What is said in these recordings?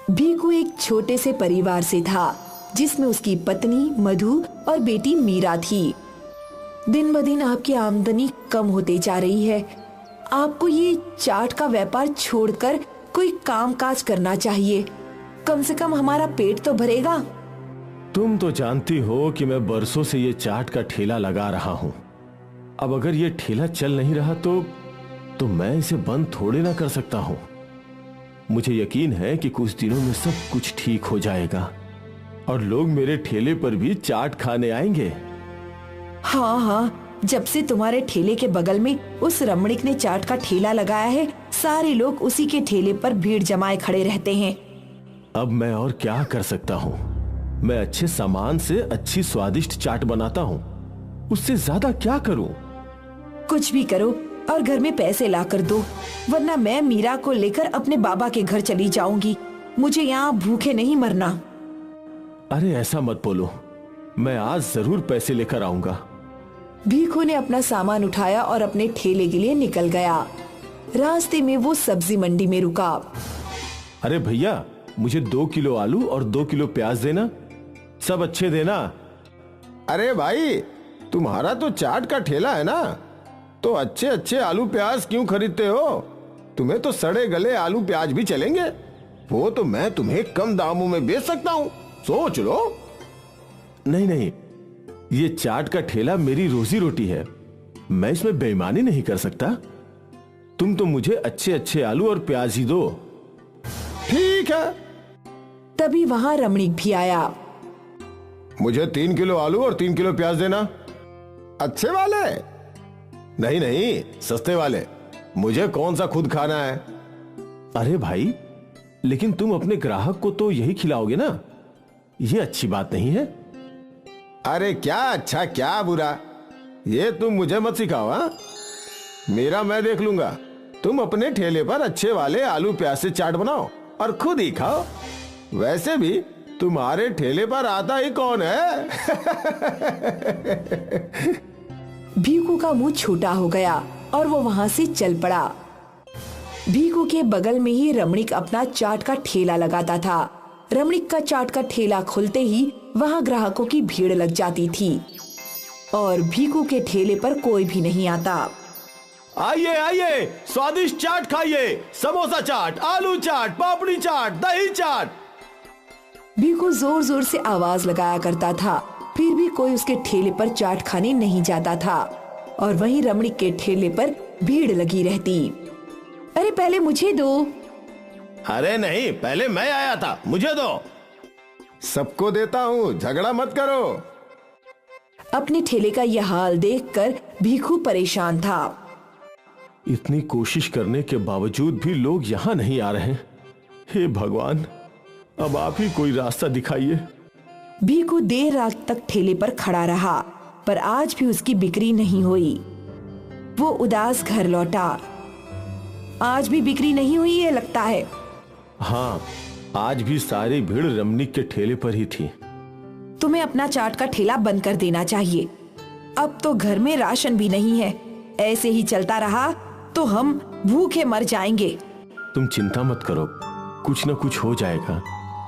भीखू एक छोटे से परिवार से था, जिसमें उसकी पत्नी मधु और बेटी मीरा थी। दिन ब दिन आपकी आमदनी कम होती जा रही है। आपको ये चाट का व्यापार छोड़कर कोई काम काज करना चाहिए। कम से कम हमारा पेट तो भरेगा। तुम तो जानती हो कि मैं बरसों से ये चाट का ठेला लगा रहा हूँ। अब अगर ये ठेला चल नहीं रहा तो मैं इसे बंद थोड़े ना कर सकता हूँ। मुझे यकीन है कि कुछ दिनों में सब कुछ ठीक हो जाएगा और लोग मेरे ठेले पर भी चाट खाने आएंगे। हाँ हाँ, जब से तुम्हारे ठेले के बगल में उस रमणीक ने चाट का ठेला लगाया है, सारे लोग उसी के ठेले पर भीड़ जमाए खड़े रहते हैं। अब मैं और क्या कर सकता हूँ? मैं अच्छे सामान से अच्छी स्वादिष्ट चाट बनाता हूँ। उससे ज्यादा क्या करूँ? कुछ भी करो और घर में पैसे ला कर दो, वरना मैं मीरा को लेकर अपने बाबा के घर चली जाऊंगी। मुझे यहाँ भूखे नहीं मरना। अरे ऐसा मत बोलो, मैं आज जरूर पैसे लेकर आऊंगा। भीखू ने अपना सामान उठाया और अपने ठेले के लिए निकल गया। रास्ते में वो सब्जी मंडी में रुका। अरे भैया, मुझे 2 किलो आलू और 2 किलो प्याज देना, सब अच्छे देना। अरे भाई, तुम्हारा तो चाट का ठेला है ना, तो अच्छे अच्छे आलू प्याज क्यों खरीदते हो? तुम्हें तो सड़े गले आलू प्याज भी चलेंगे। वो तो मैं तुम्हें कम दामों में बेच सकता हूँ, सोच लो। नहीं नहीं, ये चाट का ठेला मेरी रोजी रोटी है, मैं इसमें बेईमानी नहीं कर सकता। तुम तो मुझे अच्छे अच्छे आलू और प्याज ही दो। ठीक है। तभी वहाँ रमणीक भी आया। मुझे 3 किलो आलू और 3 किलो प्याज देना। अच्छे वाले? नहीं नहीं, सस्ते वाले। मुझे कौन सा खुद खाना है। अरे भाई, लेकिन तुम अपने ग्राहक को तो यही खिलाओगे ना, ये अच्छी बात नहीं है। अरे क्या अच्छा क्या बुरा, ये तुम मुझे मत सिखाओ। हाँ, मेरा मैं देख लूंगा। तुम अपने ठेले पर अच्छे वाले आलू प्याज से चाट बनाओ और खुद ही खाओ। वैसे भी तुम्हारे ठेले पर आता ही कौन है। भीखू का मुंह छोटा हो गया और वो वहाँ से चल पड़ा। भीखू के बगल में ही रमणीक अपना चाट का ठेला लगाता था। रमणीक का चाट का ठेला खुलते ही वहाँ ग्राहकों की भीड़ लग जाती थी और भीखू के ठेले पर कोई भी नहीं आता। आइए आइए, स्वादिष्ट चाट खाइए। समोसा चाट, आलू चाट, पापड़ी चाट, दही चाट। भीखू जोर जोर से आवाज लगाया करता था, फिर भी कोई उसके ठेले पर चाट खाने नहीं जाता था और वहीं रमणीक के ठेले पर भीड़ लगी रहती। अरे पहले मुझे दो। अरे नहीं, पहले मैं आया था, मुझे दो। सबको देता हूँ, झगड़ा मत करो। अपने ठेले का यह हाल देखकर भीखू परेशान था। इतनी कोशिश करने के बावजूद भी लोग यहाँ नहीं आ रहे। हे भगवान, अब आप ही कोई रास्ता दिखाइए। भीखू देर रात तक ठेले पर खड़ा रहा, पर आज भी उसकी बिक्री नहीं हुई। वो उदास घर लौटा। आज भी बिक्री नहीं हुई है लगता है। हाँ, आज भी सारी भीड़ रमणीक के ठेले पर ही थी। तुम्हें अपना चाट का ठेला बंद कर देना चाहिए। अब तो घर में राशन भी नहीं है। ऐसे ही चलता रहा तो हम भूखे मर जाएंगे। तुम चिंता मत करो, कुछ न कुछ हो जाएगा।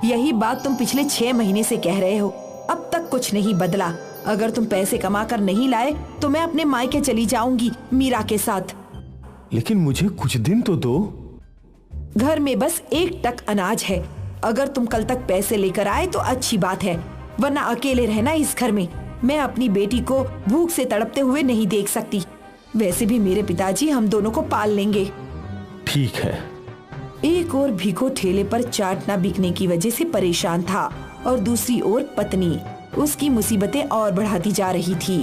यही बात तुम पिछले 6 महीने से कह रहे हो, अब तक कुछ नहीं बदला। अगर तुम पैसे कमा कर नहीं लाए तो मैं अपने मायके चली जाऊंगी मीरा के साथ। लेकिन मुझे कुछ दिन तो दो। घर में बस 1 टक अनाज है। अगर तुम कल तक पैसे लेकर आए तो अच्छी बात है, वरना अकेले रहना इस घर में। मैं अपनी बेटी को भूख से तड़पते हुए नहीं देख सकती। वैसे भी मेरे पिताजी हम दोनों को पाल लेंगे। ठीक है। एक ओर भीखू ठेले पर चाट न बिकने की वजह से परेशान था और दूसरी ओर पत्नी उसकी मुसीबतें और बढ़ाती जा रही थी।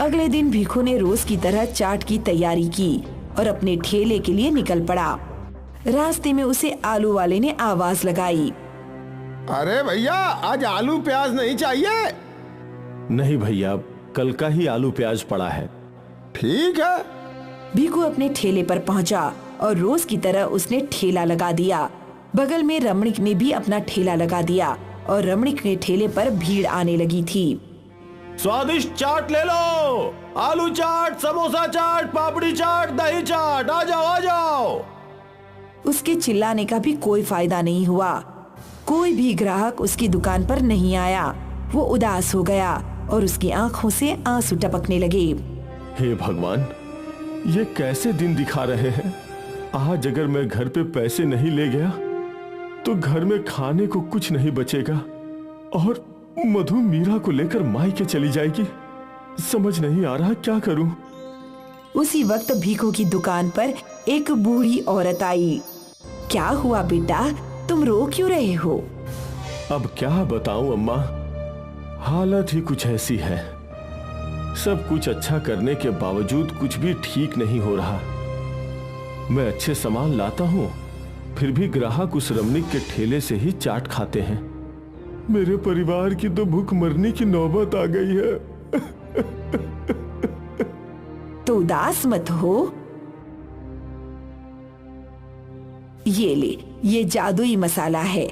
अगले दिन भीखू ने रोज की तरह चाट की तैयारी की और अपने ठेले के लिए निकल पड़ा। रास्ते में उसे आलू वाले ने आवाज लगाई। अरे भैया, आज आलू प्याज नहीं चाहिए? नहीं भैया, कल का ही आलू प्याज पड़ा है। ठीक है। भीखू अपने ठेले पर पहुंचा और रोज की तरह उसने ठेला लगा दिया। बगल में रमणीक ने भी अपना ठेला लगा दिया और रमणीक के ठेले पर भीड़ आने लगी थी। स्वादिष्ट चाट ले लो, आलू चाट, समोसा चाट, पापड़ी चाट, दही चाट, आ जाओ आ जाओ। उसके चिल्लाने का भी कोई फायदा नहीं हुआ। कोई भी ग्राहक उसकी दुकान पर नहीं आया। वो उदास हो गया और उसकी आंखों से आंसू टपकने लगे। हे भगवान, ये कैसे दिन दिखा रहे हैं। आज अगर मैं घर पे पैसे नहीं ले गया तो घर में खाने को कुछ नहीं बचेगा और मधु मीरा को लेकर मायके चली जाएगी। समझ नहीं आ रहा क्या करूं। उसी वक्त भीखू की दुकान पर एक बूढ़ी औरत आई। क्या हुआ बेटा, तुम रो क्यों रहे हो? अब क्या बताऊं अम्मा, हालत ही कुछ ऐसी है। सब कुछ अच्छा करने के बावजूद कुछ भी ठीक नहीं हो रहा। मैं अच्छे सामान लाता हूं, फिर भी ग्राहक उस रमणीक के ठेले से ही चाट खाते हैं। मेरे परिवार की तो भूख मरने की नौबत आ गई है। तो उदास मत हो। ये ले, ये जादुई मसाला है।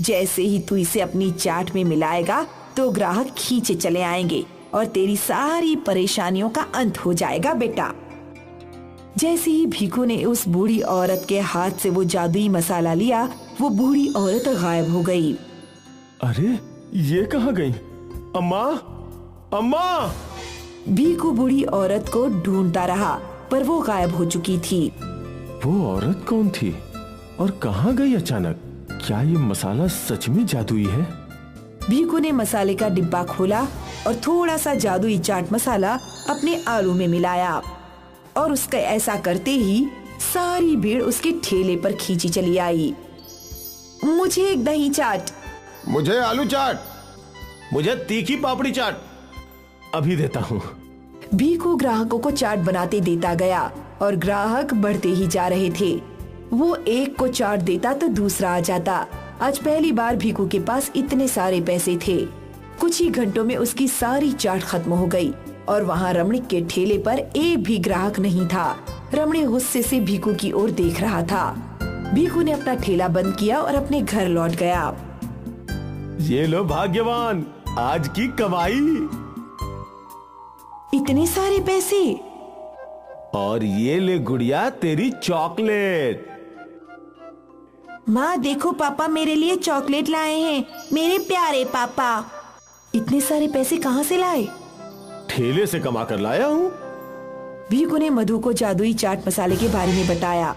जैसे ही तू इसे अपनी चाट में मिलाएगा तो ग्राहक खींचे चले आएंगे और तेरी सारी परेशानियों का अंत हो जाएगा बेटा। जैसे ही भीखू ने उस बूढ़ी औरत के हाथ से वो जादुई मसाला लिया, वो बूढ़ी औरत गायब हो गई। अरे ये कहाँ गई? अम्मा, अम्मा! भीखू बूढ़ी औरत को ढूंढता रहा पर वो गायब हो चुकी थी। वो औरत कौन थी और कहाँ गई अचानक? क्या ये मसाला सच में जादुई है? भीखू ने मसाले का डिब्बा खोला और थोड़ा सा जादुई चाट मसाला अपने आलू में मिलाया और उसका ऐसा करते ही सारी भीड़ उसके ठेले पर खींची चली आई। मुझे एक दही चाट, मुझे आलू चाट, मुझे तीखी पापड़ी चाट। अभी देता हूँ। भीखू ग्राहकों को चाट बनाते देता गया और ग्राहक बढ़ते ही जा रहे थे। वो एक को चाट देता तो दूसरा आ जाता। आज पहली बार भीखू के पास इतने सारे पैसे थे। कुछ ही घंटों में उसकी सारी चाट खत्म हो गई और वहाँ रमणीक के ठेले पर एक भी ग्राहक नहीं था। रमणीक गुस्से से भीखू की ओर देख रहा था। भीखू ने अपना ठेला बंद किया और अपने घर लौट गया। ये लो भाग्यवान, आज की कमाई। इतने सारे पैसे। और ये ले गुड़िया तेरी चॉकलेट। माँ देखो, पापा मेरे लिए चॉकलेट लाए हैं। मेरे प्यारे पापा। इतने सारे पैसे कहाँ से लाए? ठेले से कमा कर लाया हूँ। भीखू ने मधु को जादुई चाट मसाले के बारे में बताया।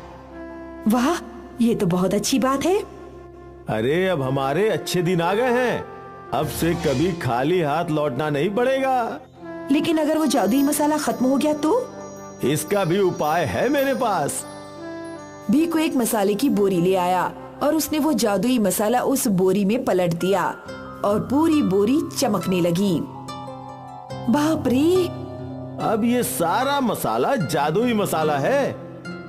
वाह, ये तो बहुत अच्छी बात है। अरे अब हमारे अच्छे दिन आ गए हैं। अब से कभी खाली हाथ लौटना नहीं पड़ेगा। लेकिन अगर वो जादुई मसाला खत्म हो गया तो? इसका भी उपाय है मेरे पास। भीखू एक मसाले की बोरी ले आया और उसने वो जादुई मसाला उस बोरी में पलट दिया और पूरी बोरी चमकने लगी। बाप रे! अब ये सारा मसाला जादुई मसाला है।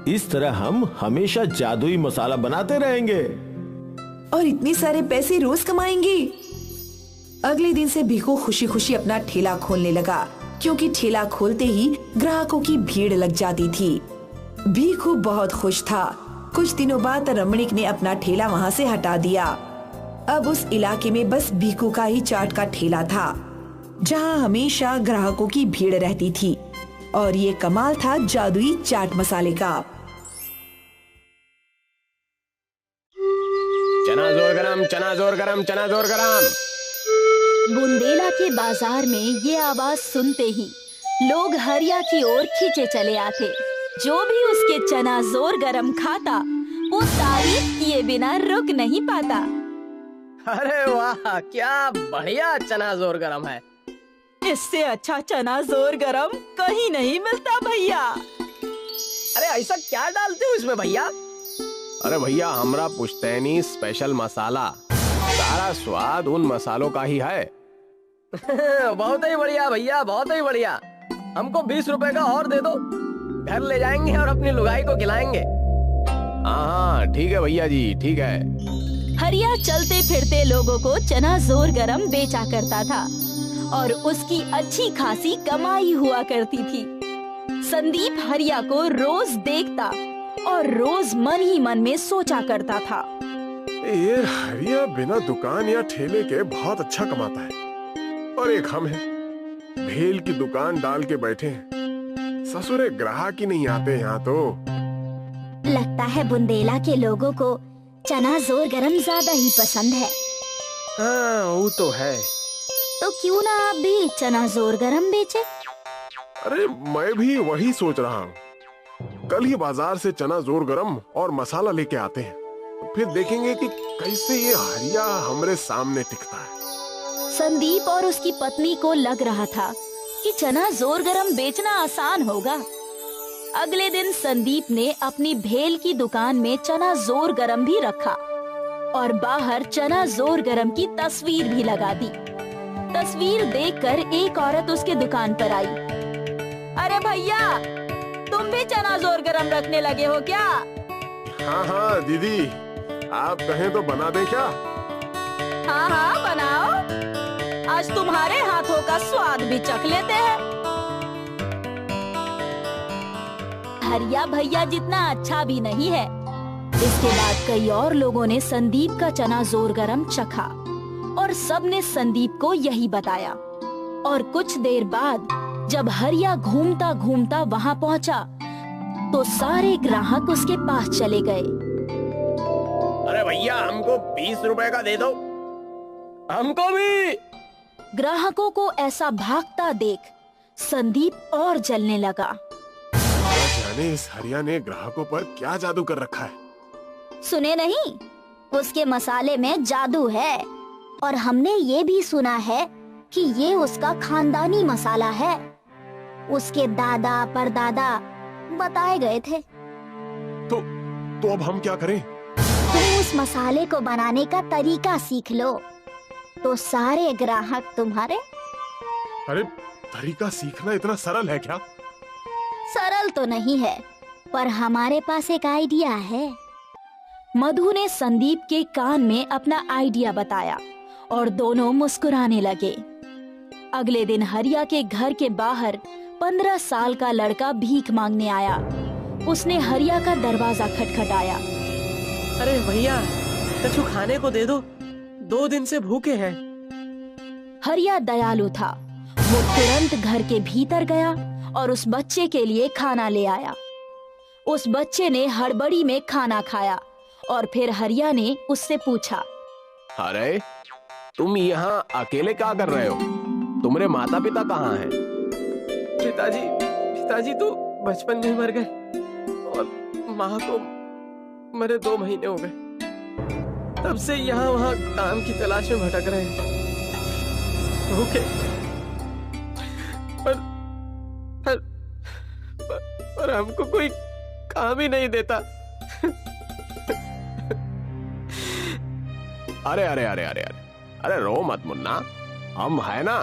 इस तरह हम हमेशा जादुई मसाला बनाते रहेंगे और इतने सारे पैसे रोज कमाएंगे। अगले दिन से भीखू खुशी खुशी अपना ठेला खोलने लगा, क्योंकि ठेला खोलते ही ग्राहकों की भीड़ लग जाती थी। भीखू बहुत खुश था। कुछ दिनों बाद रमणीक ने अपना ठेला वहाँ से हटा दिया। अब उस इलाके में बस भीखू का ही चाट का ठेला था, जहाँ हमेशा ग्राहकों की भीड़ रहती थी। और ये कमाल था जादुई चाट मसाले का। चना जोर गरम, चना जोर गरम, चना जोर गरम। बुंदेला के बाजार में ये आवाज सुनते ही लोग हरिया की ओर खींचे चले आते। जो भी उसके चना जोर गरम खाता वो तारीफ किए बिना रुक नहीं पाता। अरे वाह, क्या बढ़िया चना जोर गरम है। इससे अच्छा चना जोर गरम कहीं नहीं मिलता भैया। अरे ऐसा क्या डालते हो इसमें भैया? अरे भैया, हमरा पुश्तैनी स्पेशल मसाला। सारा स्वाद उन मसालों का ही है। बहुत ही बढ़िया भैया, बहुत ही बढ़िया। हमको 20 रुपए का और दे दो, घर ले जाएंगे और अपनी लुगाई को खिलाएंगे। हाँ ठीक है भैया जी, ठीक है। हरिया चलते फिरते लोगों को चना जोर गरम बेचा करता था और उसकी अच्छी खासी कमाई हुआ करती थी। संदीप हरिया को रोज देखता और रोज मन ही मन में सोचा करता था, ये हरिया बिना दुकान या ठेले के बहुत अच्छा कमाता है और एक हम हैं, भेल की दुकान डाल के बैठे हैं। ससुरे ग्राहक ही नहीं आते यहाँ तो। लगता है बुंदेला के लोगों को चना जोर गरम ज्यादा ही पसंद है। हाँ वो तो है। तो क्यों ना आप भी चना जोर गरम बेचे? अरे मैं भी वही सोच रहा हूँ। कल ही बाजार से चना जोर गरम और मसाला लेके आते हैं, फिर देखेंगे कि कैसे ये हरिया हमरे सामने टिकता है। संदीप और उसकी पत्नी को लग रहा था कि चना जोर गरम बेचना आसान होगा। अगले दिन संदीप ने अपनी भेल की दुकान में चना जोर गरम भी रखा और बाहर चना जोर गरम की तस्वीर भी लगा दी। तस्वीर देखकर एक औरत उसके दुकान पर आई। अरे भैया, तुम भी चना जोर गरम रखने लगे हो क्या? हाँ हाँ दीदी, आप कहें तो बना दें क्या? हाँ हाँ बनाओ, आज तुम्हारे हाथों का स्वाद भी चख लेते हैं। हरिया भैया जितना अच्छा भी नहीं है। इसके बाद कई और लोगों ने संदीप का चना जोर गरम चखा और सबने संदीप को यही बताया। और कुछ देर बाद जब हरिया घूमता घूमता वहाँ पहुँचा तो सारे ग्राहक उसके पास चले गए। अरे भैया, हमको 20 रुपए का दे दो, हमको भी। ग्राहकों को ऐसा भागता देख संदीप और जलने लगा। जाने इस हरिया ने ग्राहकों पर क्या जादू कर रखा है। सुने नहीं, उसके मसाले में जादू है और हमने ये भी सुना है कि ये उसका खानदानी मसाला है। उसके दादा परदादा बताए गए थे। तो अब हम क्या करें? तुम उस मसाले को बनाने का तरीका सीख लो तो सारे ग्राहक तुम्हारे। अरे तरीका सीखना इतना सरल है क्या? सरल तो नहीं है, पर हमारे पास एक आइडिया है। मधु ने संदीप के कान में अपना आइडिया बताया और दोनों मुस्कुराने लगे। अगले दिन हरिया के घर के बाहर 15 साल का लड़का भीख मांगने आया। उसने हरिया का दरवाजा खटखटाया। अरे भैया, कछु खाने को दे दो, 2 दिन से भूखे हैं। हरिया दयालु था। वो तुरंत घर के भीतर गया और उस बच्चे के लिए खाना ले आया। उस बच्चे ने हड़बड़ी में खाना खाया और फिर हरिया ने उससे पूछा, अरे तुम यहाँ अकेले क्या कर रहे हो? तुम्हारे माता पिता कहाँ हैं? पिताजी तो बचपन में मर गए और माँ को मरे 2 महीने हो गए। तब से यहाँ वहाँ काम की तलाश में भटक रहे हैं। भूखे पर हमको कोई काम ही नहीं देता। अरे अरे अरे अरे अरे अरे रो मत मुन्ना, हम है ना।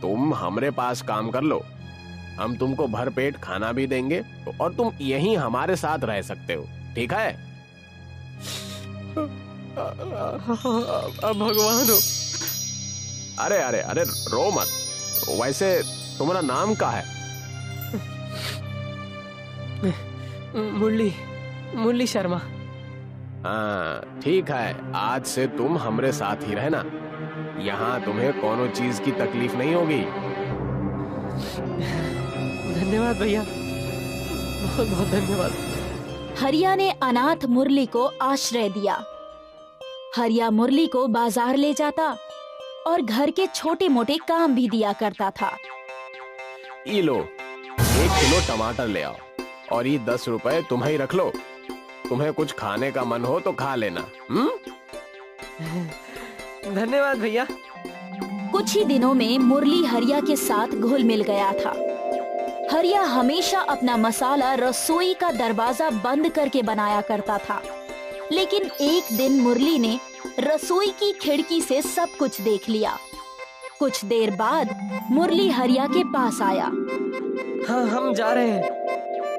तुम हमरे पास काम कर लो, हम तुमको भर पेट खाना भी देंगे और तुम यहीं हमारे साथ रह सकते हो, ठीक है? अब भगवान हो। अरे अरे अरे रो मत। वैसे तुम्हारा नाम क्या है? मुरली शर्मा। हाँ ठीक है, आज से तुम हमरे साथ ही रहना। यहाँ तुम्हें कोनो चीज की तकलीफ नहीं होगी। धन्यवाद भैया, बहुत बहुत धन्यवाद। हरिया ने अनाथ मुरली को आश्रय दिया। हरिया मुरली को बाजार ले जाता और घर के छोटे मोटे काम भी दिया करता था। ये लो, 1 किलो टमाटर ले आओ और ये 10 रुपए तुम्हें ही रख लो। तुम्हें कुछ खाने का मन हो तो खा लेना। धन्यवाद भैया। कुछ ही दिनों में मुरली हरिया के साथ घुल मिल गया था। हरिया हमेशा अपना मसाला रसोई का दरवाजा बंद करके बनाया करता था, लेकिन एक दिन मुरली ने रसोई की खिड़की से सब कुछ देख लिया। कुछ देर बाद मुरली हरिया के पास आया। हाँ, हम जा रहे हैं।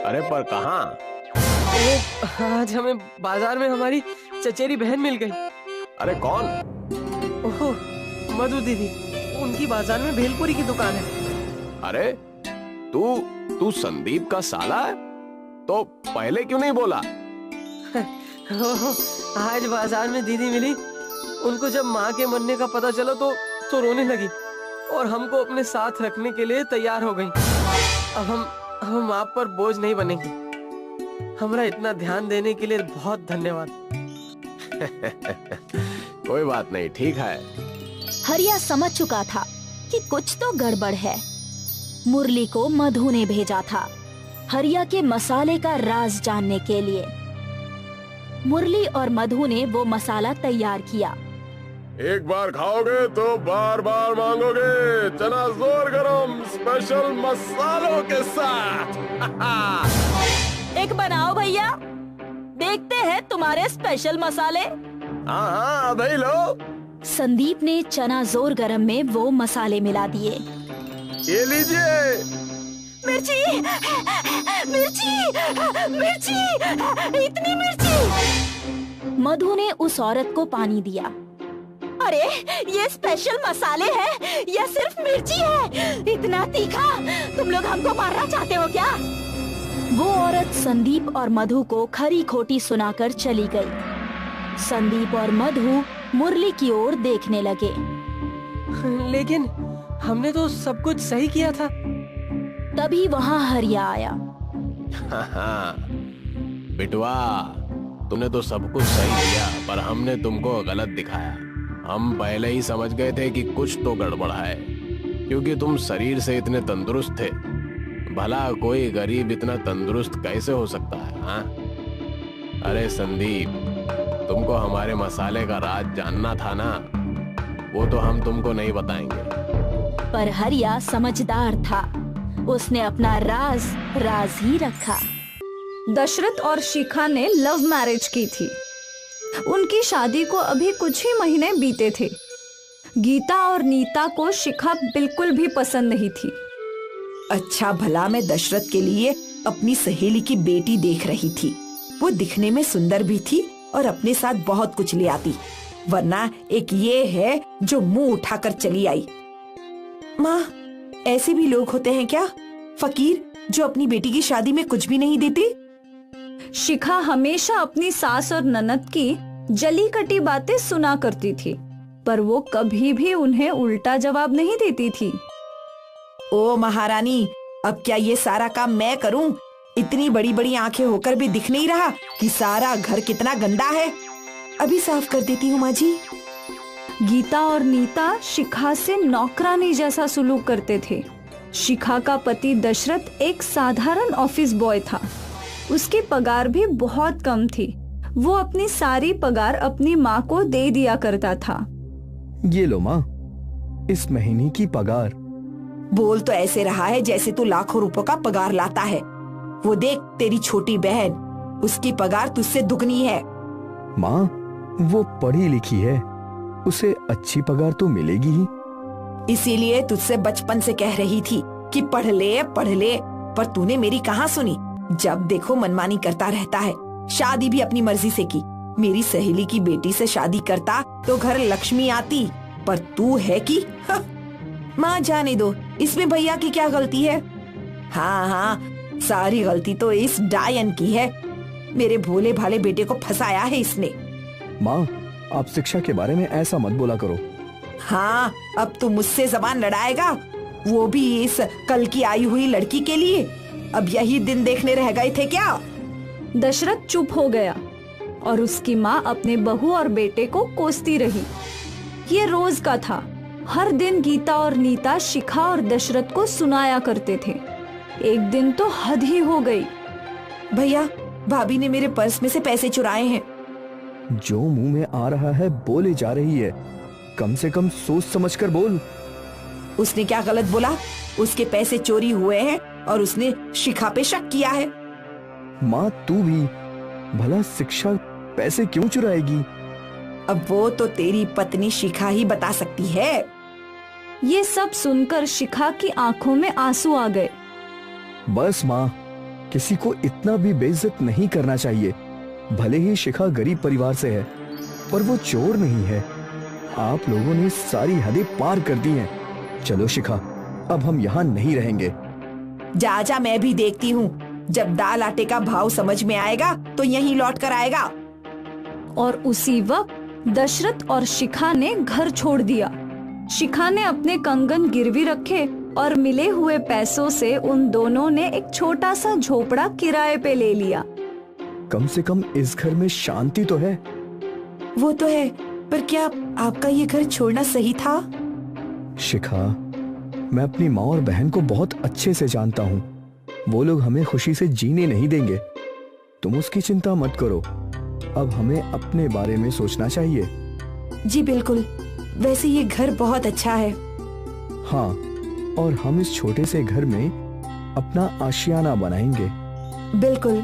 अरे पर कहाँ? आज हमें बाजार में हमारी चचेरी बहन मिल गई। अरे कौन? ओह, मधु दीदी, उनकी बाजार में भेलपुरी की दुकान है। अरे तू संदीप का साला है? तो पहले क्यों नहीं बोला? आज बाजार में दीदी मिली। उनको जब माँ के मरने का पता चला तो रोने लगी और हमको अपने साथ रखने के लिए तैयार हो गई। अब हम आप पर बोझ नहीं बनेंगे। हमरा इतना ध्यान देने के लिए बहुत धन्यवाद। कोई बात नहीं, ठीक है। हरिया समझ चुका था कि कुछ तो गड़बड़ है। मुरली को मधु ने भेजा था हरिया के मसाले का राज जानने के लिए। मुरली और मधु ने वो मसाला तैयार किया। एक बार खाओगे तो बार बार मांगोगे, चना जोर गरम स्पेशल मसालों के साथ। एक बनाओ भैया, देखते हैं तुम्हारे स्पेशल मसाले। हाँ हाँ, भाई लो। संदीप ने चना जोर गरम में वो मसाले मिला दिए। ये लीजिए। मिर्ची, मिर्ची, मिर्ची, इतनी मिर्ची। मधु ने उस औरत को पानी दिया। अरे ये स्पेशल मसाले हैं या सिर्फ मिर्ची है? इतना तीखा? तुम लोग हमको मारना चाहते हो क्या? वो औरत संदीप और मधु को खरी खोटी सुनाकर चली गई। संदीप और मधु मुरली की ओर देखने लगे। लेकिन हमने तो सब कुछ सही किया था। तभी वहाँ हरिया आया। बिटवा, तुमने तो सब कुछ सही किया, पर हमने तुमको गलत दिखाया। हम पहले ही समझ गए थे कि कुछ तो गड़बड़ है, क्योंकि तुम शरीर से इतने तंदुरुस्त थे। भला कोई गरीब इतना तंदुरुस्त कैसे हो सकता है? हाँ? अरे संदीप, तुमको हमारे मसाले का राज जानना था ना, वो तो हम तुमको नहीं बताएंगे। पर हरिया समझदार था, उसने अपना राज ही रखा। दशरथ और शिखा ने लव मैरिज की थी। उनकी शादी को अभी कुछ ही महीने बीते थे। गीता और नीता को शिखा बिल्कुल भी पसंद नहीं थी। अच्छा भला मैं दशरथ के लिए अपनी सहेली की बेटी देख रही थी। वो दिखने में सुंदर भी थी और अपने साथ बहुत कुछ ले आती, वरना एक ये है जो मुंह उठाकर चली आई। माँ, ऐसे भी लोग होते हैं क्या, फकीर, जो अपनी बेटी की शादी में कुछ भी नहीं देते? शिखा हमेशा अपनी सास और ननद की जली कटी बातें सुना करती थी, पर वो कभी भी उन्हें उल्टा जवाब नहीं देती थी। ओ महारानी, अब क्या ये सारा काम मैं करूं? इतनी बड़ी बड़ी आंखें होकर भी दिख नहीं रहा कि सारा घर कितना गंदा है? अभी साफ कर देती हूँ माँ जी। गीता और नीता शिखा से नौकरानी जैसा सुलूक करते थे। शिखा का पति दशरथ एक साधारण ऑफिस बॉय था। उसकी पगार भी बहुत कम थी। वो अपनी सारी पगार अपनी माँ को दे दिया करता था। ये लो माँ, इस महीने की पगार। बोल तो ऐसे रहा है जैसे तू लाखों रुपयों का पगार लाता है। वो देख तेरी छोटी बहन, उसकी पगार तुझसे दुगनी है। माँ, वो पढ़ी लिखी है, उसे अच्छी पगार तो मिलेगी ही। इसीलिए तुझसे बचपन से कह रही थी कि पढ़ ले, पर तूने मेरी कहाँ सुनी। जब देखो मनमानी करता रहता है। शादी भी अपनी मर्जी से की। मेरी सहेली की बेटी से शादी करता तो घर लक्ष्मी आती, पर तू है कि माँ जाने दो, इसमें भैया की क्या गलती है? हाँ, सारी गलती तो इस डायन की है। मेरे भोले भाले बेटे को फंसाया है इसने। माँ, आप शिक्षा के बारे में ऐसा मत बोला करो। हाँ, अब तू मुझसे जबान लड़ाएगा, वो भी इस कल की आई हुई लड़की के लिए। अब यही दिन देखने रह गए थे क्या? दशरथ चुप हो गया और उसकी माँ अपने बहू और बेटे को कोसती रही। ये रोज का था। हर दिन गीता और नीता शिखा और दशरथ को सुनाया करते थे। एक दिन तो हद ही हो गई। भैया, भाभी ने मेरे पर्स में से पैसे चुराए हैं। जो मुंह में आ रहा है बोले जा रही है, कम से कम सोच समझकर बोल। उसने क्या गलत बोला? उसके पैसे चोरी हुए हैं और उसने शिखा पे शक किया है। माँ, तू भी भला शिक्षा पैसे क्यों चुराएगी? अब वो तो तेरी पत्नी शिखा ही बता सकती है। ये सब सुनकर शिखा की आंखों में आंसू आ गए। बस माँ, किसी को इतना भी बेइज्जत नहीं करना चाहिए। भले ही शिखा गरीब परिवार से है, पर वो चोर नहीं है। आप लोगों ने सारी हदें पार कर दी हैं। चलो शिखा, अब हम यहाँ नहीं रहेंगे। जा, मैं भी देखती हूँ। जब दाल आटे का भाव समझ में आएगा तो यहीं लौट कर आएगा। और उसी वक्त दशरथ और शिखा ने घर छोड़ दिया। शिखा ने अपने कंगन गिरवी रखे और मिले हुए पैसों से उन दोनों ने एक छोटा सा झोपड़ा किराए पे ले लिया। कम से कम इस घर में शांति तो है। वो तो है, पर क्या आपका ये घर छोड़ना सही था? शिखा, मैं अपनी माँ और बहन को बहुत अच्छे से जानता हूँ। वो लोग हमें खुशी से जीने नहीं देंगे। तुम उसकी चिंता मत करो। अब हमें अपने बारे में सोचना चाहिए। जी बिल्कुल, वैसे ये घर बहुत अच्छा है। हाँ, और हम इस छोटे से घर में अपना आशियाना बनाएंगे। बिल्कुल।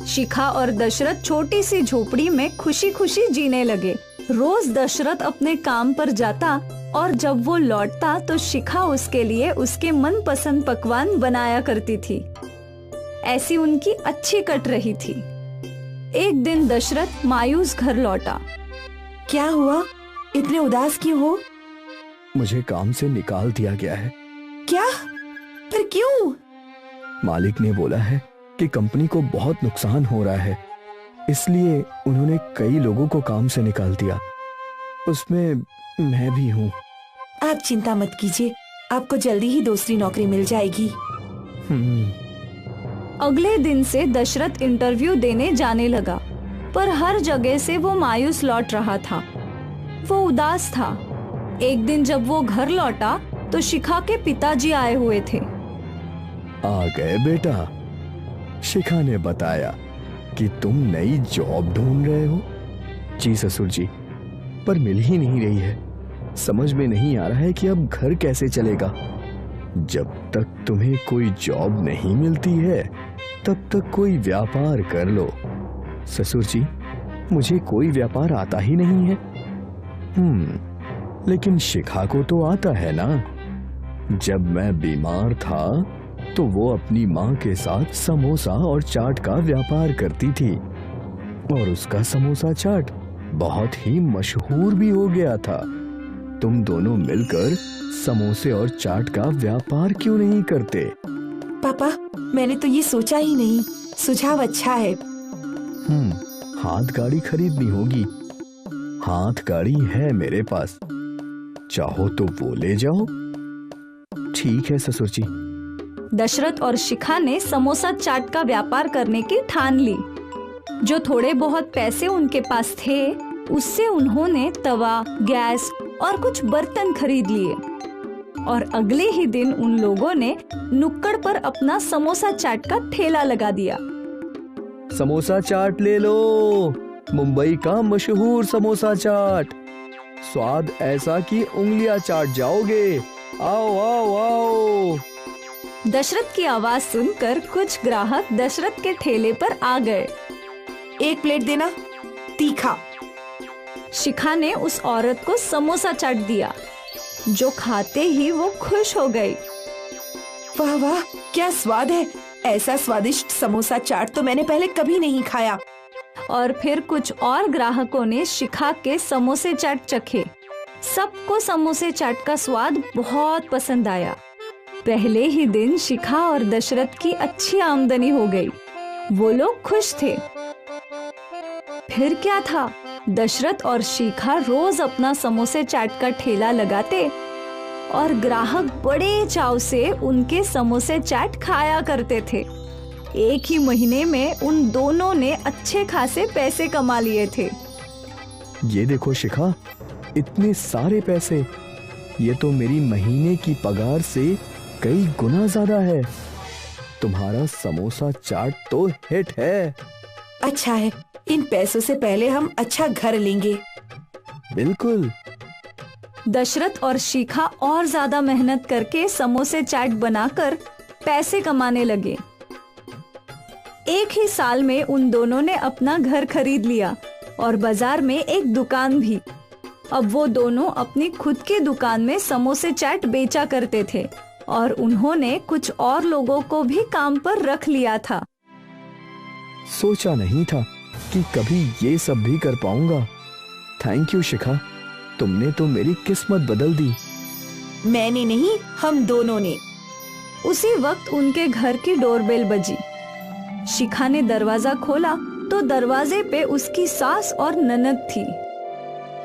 शिखा और दशरथ छोटी सी झोपड़ी में खुशी खुशी जीने लगे। रोज दशरथ अपने काम पर जाता और जब वो लौटता तो शिखा उसके लिए उसके मनपसंद पकवान बनाया करती थी। ऐसी उनकी अच्छी कट रही थी। एक दिन दशरथ मायूस घर लौटा। क्या हुआ? इतने उदास क्यों हो? मुझे काम से निकाल दिया गया है। क्या? पर क्यों? मालिक ने बोला है कि कंपनी को बहुत नुकसान हो रहा है, इसलिए उन्होंने कई लोगों को काम से निकाल दिया। उसमें मैं भी हूँ। आप चिंता मत कीजिए, आपको जल्दी ही दूसरी नौकरी मिल जाएगी। अगले दिन से दशरथ इंटरव्यू देने जाने लगा, पर हर जगह से वो मायूस लौट रहा था। वो उदास था। एक दिन जब वो घर लौटा तो शिखा के पिताजी आए हुए थे। आ गए बेटा। शिखा ने बताया कि तुम नई जॉब ढूंढ रहे हो। जी ससुर जी, पर मिल ही नहीं रही है। समझ में नहीं आ रहा है कि अब घर कैसे चलेगा। जब तक तुम्हें कोई जॉब नहीं मिलती है तब तक कोई व्यापार कर लो। ससुर जी, मुझे कोई व्यापार आता ही नहीं है। लेकिन शिखा को तो आता है ना। जब मैं बीमार था तो वो अपनी माँ के साथ समोसा और चाट का व्यापार करती थी और उसका समोसा चाट बहुत ही मशहूर भी हो गया था। तुम दोनों मिलकर समोसे और चाट का व्यापार क्यों नहीं करते? पापा, मैंने तो ये सोचा ही नहीं। सुझाव अच्छा है। हाथ गाड़ी खरीदनी होगी। हाथ गाड़ी है मेरे पास, चाहो तो वो ले जाओ। ठीक है ससुर जी। दशरथ और शिखा ने समोसा चाट का व्यापार करने की ठान ली। जो थोड़े बहुत पैसे उनके पास थे उससे उन्होंने तवा, गैस और कुछ बर्तन खरीद लिए और अगले ही दिन उन लोगों ने नुक्कड़ पर अपना समोसा चाट का ठेला लगा दिया। समोसा चाट ले लो, मुंबई का मशहूर समोसा चाट। स्वाद ऐसा कि उंगलियां चाट जाओगे। आओ आओ आओ। दशरथ की आवाज सुनकर कुछ ग्राहक दशरथ के ठेले पर आ गए। एक प्लेट देना, तीखा। शिखा ने उस औरत को समोसा चाट दिया, जो खाते ही वो खुश हो गई। वाह वाह, क्या स्वाद है! ऐसा स्वादिष्ट समोसा चाट तो मैंने पहले कभी नहीं खाया। और फिर कुछ और ग्राहकों ने शिखा के समोसे चाट चखे। सबको समोसे चाट का स्वाद बहुत पसंद आया। पहले ही दिन शिखा और दशरथ की अच्छी आमदनी हो गई। वो लोग खुश थे। फिर क्या था, दशरथ और शिखा रोज अपना समोसे चाट का ठेला लगाते और ग्राहक बड़े चाव से उनके समोसे चाट खाया करते थे। एक ही महीने में उन दोनों ने अच्छे खासे पैसे कमा लिए थे। ये देखो शिखा, इतने सारे पैसे। ये तो मेरी महीने की पगार से कई गुना ज्यादा है। तुम्हारा समोसा चाट तो हिट है। अच्छा है, इन पैसों से पहले हम अच्छा घर लेंगे। बिल्कुल। दशरथ और शिखा और ज्यादा मेहनत करके समोसे चाट बनाकर पैसे कमाने लगे। एक ही साल में उन दोनों ने अपना घर खरीद लिया और बाजार में एक दुकान भी। अब वो दोनों अपनी खुद की दुकान में समोसे चाट बेचा करते थे और उन्होंने कुछ और लोगों को भी काम पर रख लिया था। सोचा नहीं था कि कभी ये सब भी कर पाऊंगा। थैंक यू शिखा, तुमने तो मेरी किस्मत बदल दी। मैंने नहीं, हम दोनों ने। उसी वक्त उनके घर की डोरबेल बजी। शिखा ने दरवाजा खोला तो दरवाजे पे उसकी सास और ननद थी।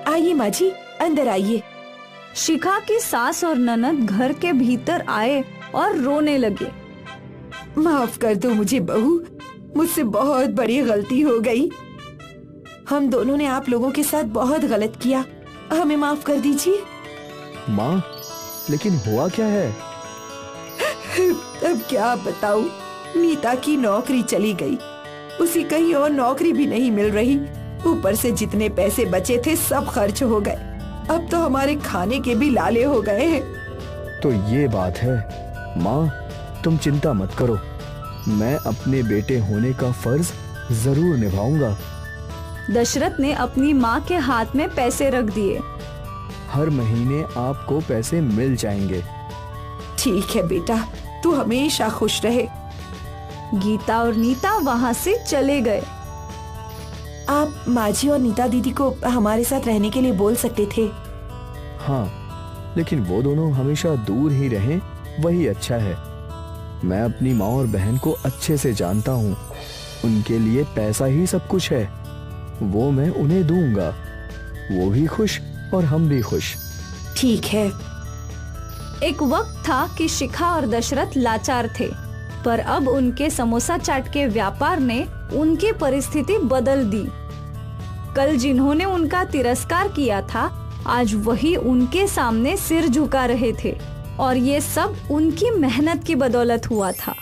आइए माँ जी, अंदर आइए। शिखा की सास और ननद घर के भीतर आए और रोने लगे। माफ कर दो मुझे बहू, मुझसे बहुत बड़ी गलती हो गई। हम दोनों ने आप लोगों के साथ बहुत गलत किया, हमें माफ कर दीजिए। माँ, लेकिन हुआ क्या है? अब क्या बताऊं, नीता की नौकरी चली गई, उसी कहीं और नौकरी भी नहीं मिल रही। ऊपर से जितने पैसे बचे थे सब खर्च हो गए। अब तो हमारे खाने के भी लाले हो गए हैं। तो ये बात है। माँ, तुम चिंता मत करो, मैं अपने बेटे होने का फर्ज जरूर निभाऊंगा। दशरथ ने अपनी माँ के हाथ में पैसे रख दिए। हर महीने आपको पैसे मिल जाएंगे। ठीक है बेटा, तू हमेशा खुश रहे। गीता और नीता वहाँ से चले गए। आप माजी और नीता दीदी को हमारे साथ रहने के लिए बोल सकते थे। हाँ, लेकिन वो दोनों हमेशा दूर ही रहें, वही अच्छा है। मैं अपनी माँ और बहन को अच्छे से जानता हूँ, उनके लिए पैसा ही सब कुछ है। वो मैं उन्हें दूंगा, वो भी खुश और हम भी खुश। ठीक है। एक वक्त था कि शिखा और दशरथ लाचार थे, पर अब उनके समोसा चाट के व्यापार ने उनकी परिस्थिति बदल दी। कल जिन्होंने उनका तिरस्कार किया था, आज वही उनके सामने सिर झुका रहे थे, और ये सब उनकी मेहनत की बदौलत हुआ था।